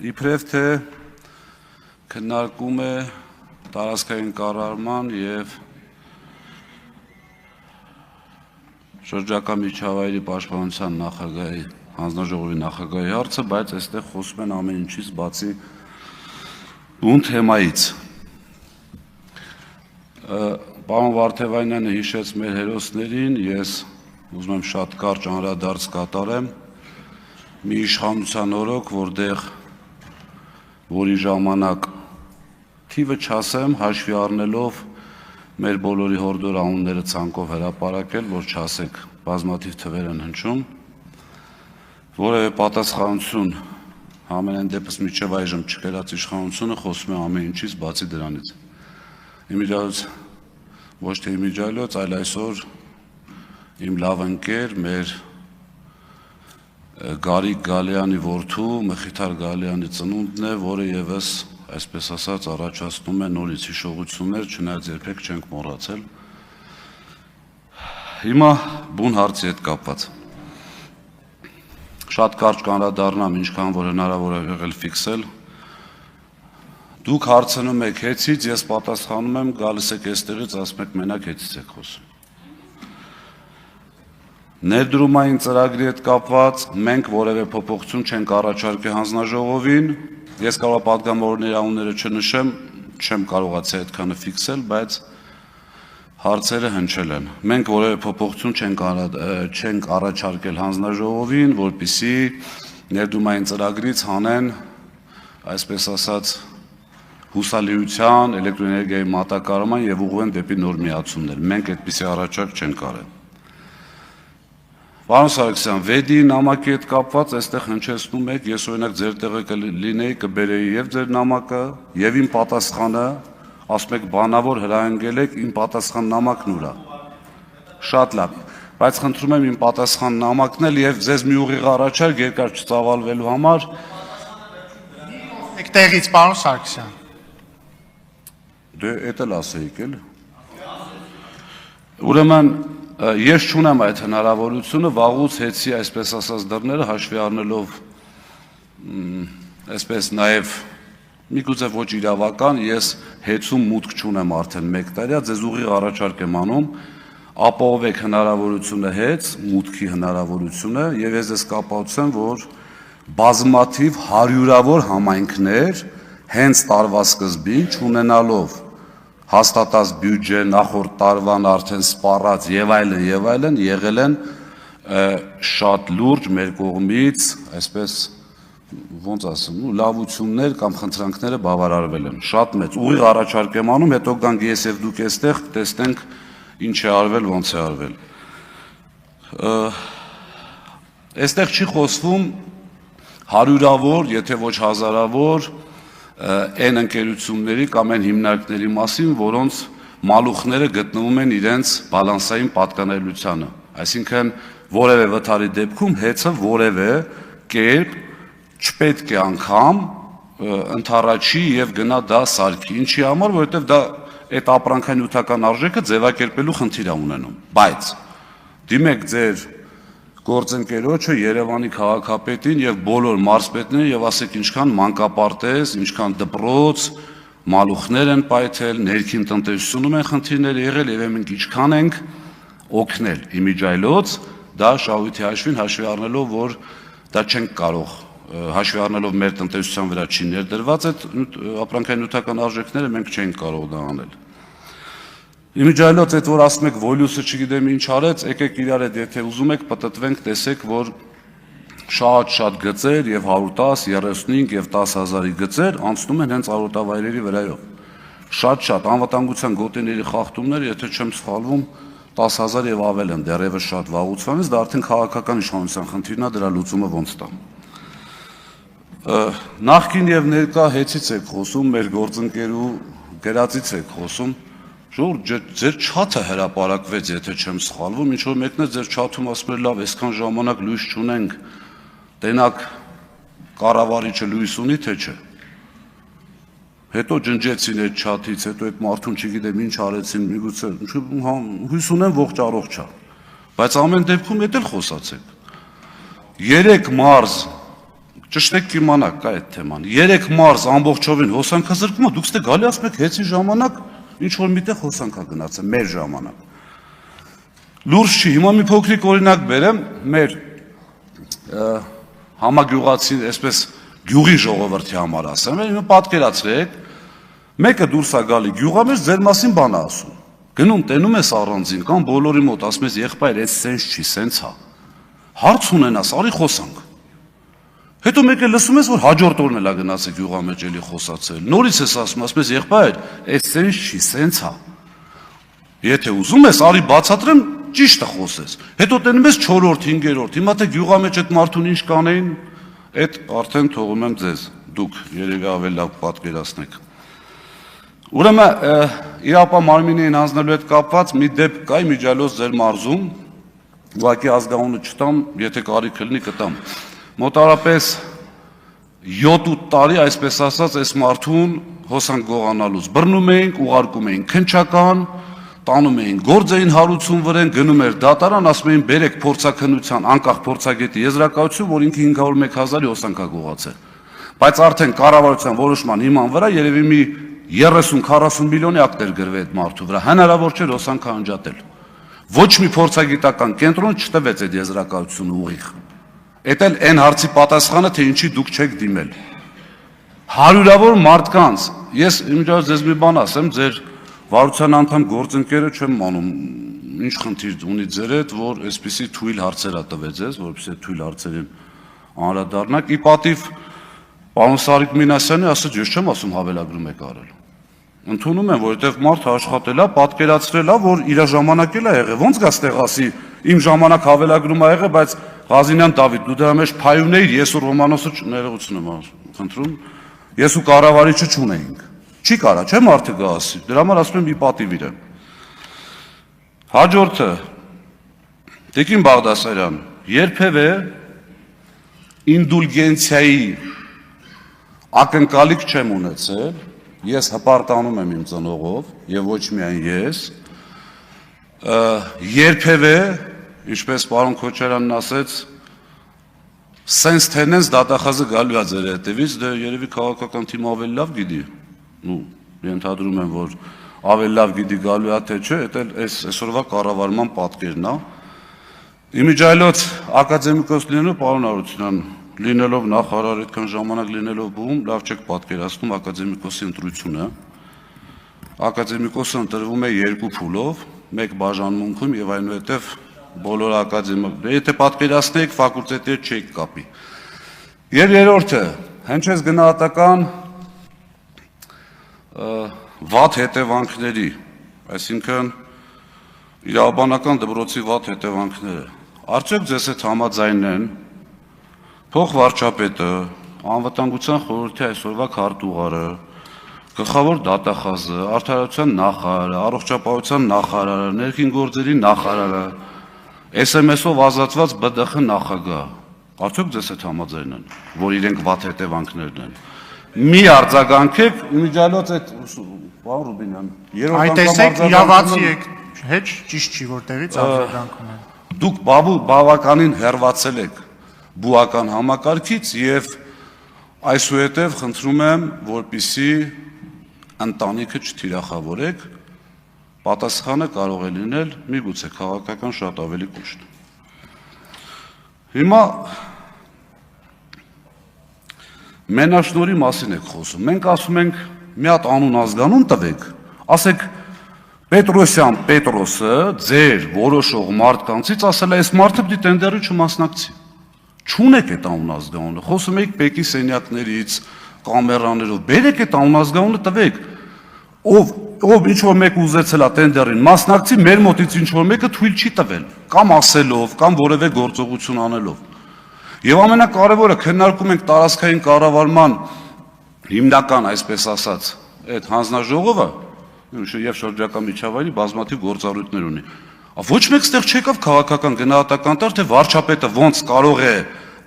իբրև թե քննարկում է տարածքային կառավարման եւ շրջակա միջավայրի պաշտպանության նախագահի հանձնաժողովի նախագահի հարցը, բայց այստեղ խոսում են ամեն ինչից բացի բուն թեմայից։ Պարոն Վարդևանյանը հիշեց մեր հերոսներին, ես ուզում եմ շատ կարճ անդրադարձ կատարեմ մի իշխանության օրոք, որի ժամանակ թիվը չասեմ, հաշվի առնելով մեր բոլորի հորդոր անունները ցանկով հրապարակել, որ չասեք բազմաթիվ թվեր են հնչում, որևէ պատասխանություն ամենայն դեպս մինչև այժմ չկրած իշխանությունը խոսում է ամեն ինչից բացի դրանից։ Իմիջիայլոց, ոչ թե իմիջիայլոց, այլ այսօր իմ լավ ընկեր, մեր Գարիկ Գալյանի որդու, Մխիթար Գալյանի ծնունդն է, որը ևս, այսպես ասած, առաջացնում է նորից հիշողություններ, չնայած երբեք չենք մոռացել։ Հիմա բուն հարցի հետ կապված։ Շատ կարճ կանդրադառնամ, ինչքան որ հնարավոր է եղել ֆիքսել։ Դուք հարցնում եք հեծից, ես պատասխանում եմ, գալիս եք այստեղից, ասում եք մենակ հեծից եք խոսում։ Ներդրումային ծրագրի հետ կապված մենք որևէ փոփոխություն չենք առաջարկել հանձնաժողովին, ես կարող եմ պատգամավորների անունները չնշեմ, չեմ կարողացել այդքանը ֆիքսել, բայց հարցերը հնչել են։ Մենք որևէ փոփոխություն չենք առաջարկել հանձնաժողովին, որպեսզի ներդրումային ծրագրից հանեն, այսպես ասած, հուսալիության, էլեկտրոէներգիայի մատակարարման եւ ուղղեն դեպի նոր միացումներ։ Մենք այդպիսի առաջարկ չենք արել։ Պարոն Սարգսյան, վեդի նամակի հետ կապված այստեղ հնչեցնում եք, ես օրինակ ձեր տեղը կլինեի, կբերեի եւ ձեր նամակը, եւ իմ պատասխանը, ասում եք բանավոր հրահանգել եք, իմ պատասխան նամակն ուր է։ Շատ լավ, բայց խնդրում եմ իմ պատասխան նամակն էլ եւ ձեզ մի ուղիղ առաջարկ երկար չծավալվելու համար։ Եք տեղից, պարոն Սարգսյան։ Դե էդ էլ ասեիք էլ։ Ուրեմն ես չունեմ այդ հնարավորությունը, վաղուց հեծի այսպես ասած դռները հաշվի առնելով այսպես նաև միգուցե ոչ իրավական, ես հեծում մուտք չունեմ արդեն 1 տարի, ձեզ ուղիղ առաջարկ եմ անում, ապահովեք հնարավորությունը հեծ, մուտքի հնարավորությունը եւ ես ձեզ կապացուցեմ, որ բազմաթիվ հարյուրավոր համայնքներ հենց տարվա սկզբին չունենալով հաստատած բյուջե, նախորդ տարվան արդեն սպառած եւ այլն եղել են շատ լուրջ մեր կողմից, այսպես ոնց ասեմ, լավություններ կամ խնդրանքները բավարարվել են։ Շատ մեծ ուղիղ առաջարկ եմ անում, հետո գանք ես եւ դուք այստեղ տեսնենք ինչ է արվել, ոնց է արվել։ Այստեղ չի խոսվում հարյուրավոր, եթե ոչ հազարավոր այն ընկերությունների կամ այն հիմնարկների մասին, որոնց մալուխները գտնվում են իրենց բալանսային պատկանելիությանը, այսինքն որևէ վթարի դեպքում հեծը որևէ կերպ չպետք է անգամ ընթառաջի եւ գնա դա սարքի, ինչի համար, որովհետեւ դա այդ ապրանքանյութական արժեքը ձևակերպելու խնդիր է ունենում, բայց դիմեք ձեր գործընկերոջը Երևանի քաղաքապետին եւ բոլոր մարզպետներին եւ ասեք ինչքան մանկապարտեզ, ինչքան դպրոց, մալուխներ են պայթել, ներքին տնտեսությունում են խնդիրներ եղել եւ մենք ինչքան ենք օգնել։ Իմիջիայլոց դա շահույթի հաշվին հաշվի առնելով, որ դա չենք կարող հաշվի առնելով մեր տնտեսության վրա չի ներդրված այդ ապրանքանյութական արժեքները մենք չենք կարող դա անել։ Իմիջիայլոց այդ որ ասում եք Վոլյուսը չգիտեմ ինչ արեց, եկեք իրար հետ եթե ուզում եք պատտվենք, տեսեք, որ շատ գծեր եւ 110, 35 եւ 10,000-ի գծեր անցնում են հենց արոտավայրերի վրայով։ Շատ անվտանգության գոտիների խախտումներ, եթե չեմ սխալվում, 10,000 եւ ավել են դեռևս շատ վաղուց, դա արդեն քաղաքական իշխանության խնդիրն է, դրա լուծումը ոնց տա։ Նախկին եւ ներկա հեծից եք խոսում, մեր գործընկերու գրածից եք խոսում։ Ժողովուրդ, ձեր չաթը հրապարակվեց, եթե չեմ սխալվում, ինչ որ մեկն է ձեր չաթում ասում էր լավ, այսքան ժամանակ լույս չունենք, տենակ կառավարիչը լույս ունի, թե չէ։ Հետո ջնջեցին այդ չաթից, հետո այդ մարդուն չգիտեմ ինչ արեցին, միգուցե հույս ունեմ ողջ առողջ է։ Բայց ամեն դեպքում էդ էլ խոսացեք։ 3 մարզ ճշտեք կիմանաք կա այդ թեման։ 3 մարզ ամբողջովին հոսանքա զրկում է, դուք ստե գալի ասում եք հեցի ժամանակ ինչ որ միտեղ հոսանքա գնացել մեր ժամանակ։ Լուրջ չի, հիմա մի փոքրիկ օրինակ բերեմ, մեր համագյուղացի, այսպես գյուղի ժողովրդի համար ասեմ, հիմա պատկերացրեք, մեկը դուրս է գալի գյուղա մեջ ձեր մասին բան է ասում։ Գնում տենում ես առանձին կամ բոլորի մոտ ասում ես եղբայր, այս սենց չի, սենց է։ Հարց ունենաս, արի խոսանք։ Հետո մեկ էլ լսում ես, որ հաջորդ օրն էլ է գնացել գյուղա մեջ էլի խոսացել։ Նորից ես ասում, ասում ես եղբայր, այս սենց չի, սենց է։ Եթե ուզում ես, արի բացատրեմ, ճիշտ է խոսես։ Հետո տենում ես 4-րդ, 5-րդ, հիմա թե գյուղա մեջ այդ մարդուն ինչ կանեին, այդ արդեն թողում եմ ձեզ, դուք երևի ավելի լավ պատկերացնեք։ Ուրեմն իրապա մարմինին հանձնելու հետ կապված մի դեպք կա իմիջիալոց ձեր մարզում, ուղղակի ազգանունը չտամ, եթե կարիք լինի կտամ։ Մոտարապես 7-8 տարի, այսպես ասած, այս մարդուն հոսանք գողանալուց բռնում էինք, ուղարկում էինք քննչական, տանում էին գործային հարություն վրան, գնում էր դատարան, ասում էին բերեք փորձաքննության անկախ փորձագետի եզրակացություն, որ ինքը 501,000-ի հոսանք է գողացել։ Բայց արդեն կառավարության որոշման հիման վրա երևի մի 30-40 միլիոնի ակտ էր գրվել այդ մարդու վրա, հնարավոր չէր հոսանքը անջատել։ Ոչ մի փորձագիտական կենտրոն չտվեց այդ եզրակացությունը ուղիղ։ Էդ էլ այն հարցի պատասխանը, թե ինչի դուք չեք դիմել։ Հարյուրավոր մարդկանց, ես իմիջիալոց ձեզ մի բան ասեմ, ձեր վարության անդամ գործընկերը չեմ մանում, ինչ խնդիր ունի ձեր հետ, որ այսպիսի թույլ հարցեր ա տվեց ձեզ, որպեսզի թույլ հարցերին անդրադառնաք։ Ի պատիվ պարոն Սարիկ Մինասյանի ասած ես չեմ ասում հավելագրում եք արել։ Ընդունում եմ, որովհետև մարդը աշխատել է, պատկերացրել է, որ իր ժամանակել է եղել։ Ոնց գա ստեղ ասի, իմ ժամանակ հավելագրում ա եղել, բայց Ղազինյան Դավիթ, դու դրա մեջ փայուն էիր, ես ու Ռոմանոսը ներողություն եմ խնդրում, ես ու կառավարիչը չունեինք։ Չի կարա, չէ՞ մարդը գա ասի։ Դրա համար ասում եմ ի պատիվ իրեն։ Հաջորդը Տիկին Բաղդասարյան, երբևէ ինդուլգենցիայի ակնկալիք չեմ ունեցել, ես հպարտանում եմ իմ ծնողով եւ ոչ միայն ես, երբևէ, ինչպես պարոն Քոչարյանն ասեց, սենց թենենց դատախազը գալու է ձեր հետևից, դե երևի քաղաքական թիմը ավելի լավ գիտի, ենթադրում եմ, որ ավելի լավ գիտի գալու է թե չէ, դա այսօրվա կառավարման պատկերն է։ Իմիջիալոց ակադեմիկոս լինելով, պարոն Արությունյան, լինելով նախարար, այդքան ժամանակ լինելով բում, լավ չեք պատկերացնում ակադեմիկոսի ընտրությունը։ Ակադեմիկոսը ընտրվում է 2 փուլով, 1 բաժանմունքում եւ այնուհետեւ բոլոր ակադեմիաները, եթե պատկերացնեք, ֆակուլտետները չեք կապի։ Եվ երրորդը, հնչեց գնահատական վատ հետևանքների, այսինքն իրավաբանական դպրոցի վատ հետևանքները։ Արդյոք ձեզ հետ համաձայն են փոխվարչապետը, անվտանգության խորհրդի այսօրվա քարտուղարը, գլխավոր դատախազը, արդարության նախարարը, առողջապահության նախարարը, ներքին գործերի նախարարը, SMS-ով ազատված ԲԴԽ նախագահ, արդյոք ձեզ հետ համաձայն են, որ իրենք վատ հետևանքներն են։ Մի արձագանքեք, իմիջիալոց այդ պարոն Ռուբինյան, այդ տեսեք իրավացի եք, հեչ ճիշտ չի, որ տեղից արձագանքում են։ Դուք բավականին հեռացել եք բուական համակարգից եւ այսուհետև խնդրում եմ, որպեսզի ընտանիքը չթիրախավորեք, պատասխանը կարող է լինել միգուցե քաղաքական շատ ավելի կոշտ։ Հիմա մենաշնորհի մասին եք խոսում։ Մենք ասում ենք մի հատ անուն ազգանուն տվեք, ասեք Պետրոսյան Պետրոսը ձեր որոշող մարդկանցից ասել է, այս մարդը պիտի տենդերի չմասնակցի։ Չունեք այդ անուն ազգանունը, խոսում եք Պեկի սենյակներից, կամերաներով, բերեք այդ անուն ազգանունը տվեք, ով ինչ-որ մեկ ուզեցել է տենդերին մասնակցի, մեր մոտից ինչ-որ մեկը թույլ չի տվել, կամ ասելով, կամ որևէ գործողություն անելով։ Եվ ամենակարևորը, քննարկում ենք տարածքային կառավարման հիմնական, այսպես ասած, այդ հանձնաժողովը, եւ շրջակա միջավայրի բազմաթիվ գործառույթներ ունի։ Ոչ մեկ ստեղ չեկավ քաղաքական գնահատական տար, թե վարչապետը ոնց կարող է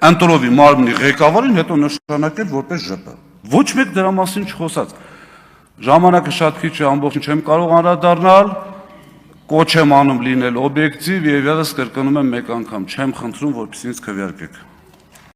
ընտրովի մարմնի ղեկավարին հետո նշանակել որպես ԺՊ։ Ոչ մեկ դրա մասին չխոսած։ Ժամանակը շատ քիչ է, ամբողջին չեմ կարող անդրադառնալ, կոչ եմ անում լինել օբյեկտիվ եւ եւս կրկնում եմ մեկ անգամ, չեմ խնդրում, որպեսզի ինձ քվեարկեք։